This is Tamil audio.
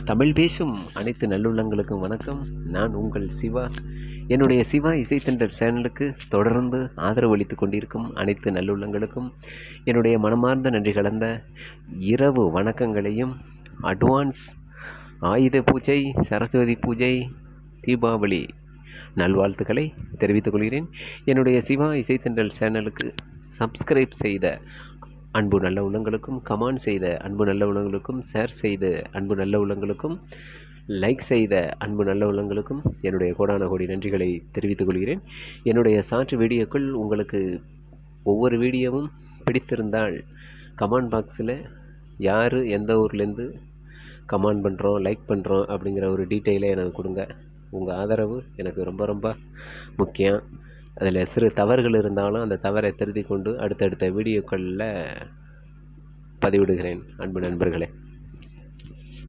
தமிழ் பேசும் அனைத்து நல்லுள்ளங்களுக்கும் வணக்கம். நான் உங்கள் சிவா. என்னுடைய சிவா இசைத்தண்டர் சேனலுக்கு தொடர்ந்து ஆதரவு அளித்து கொண்டிருக்கும் அனைத்து நல்லுள்ளங்களுக்கும் என்னுடைய மனமார்ந்த நன்றி கலந்த இரவு வணக்கங்களையும், அட்வான்ஸ் ஆயுத பூஜை, சரஸ்வதி பூஜை, தீபாவளி நல்வாழ்த்துக்களை தெரிவித்துக் கொள்கிறேன். என்னுடைய சிவா இசைத்தண்டல் சேனலுக்கு சப்ஸ்கிரைப் செய்த அன்பு நல்ல உள்ளங்களுக்கும், கமெண்ட் செய்த அன்பு நல்ல உள்ளங்களுக்கும், ஷேர் செய்த அன்பு நல்ல உள்ளங்களுக்கும், லைக் செய்த அன்பு நல்ல உள்ளங்களுக்கும் என்னுடைய கோடான கோடி நன்றிகளை தெரிவித்துக் கொள்கிறேன். என்னுடைய ஷார்ட் வீடியோக்கள் உங்களுக்கு ஒவ்வொரு வீடியோவும் பிடித்திருந்தால் கமெண்ட் பாக்ஸில் யார் எந்த ஊர்லேருந்து கமெண்ட் பண்ணுறோம், லைக் பண்ணுறோம் அப்படிங்கிற ஒரு டீட்டெயிலை எனக்கு கொடுங்க. உங்கள் ஆதரவு எனக்கு ரொம்ப ரொம்ப முக்கியம். அதில் சிறு தவறுகள் இருந்தாலும் அந்த தவறை திருத்திக் கொண்டு அடுத்தடுத்த வீடியோக்களில் பதிவிடுகிறேன். அன்பு நண்பர்களே.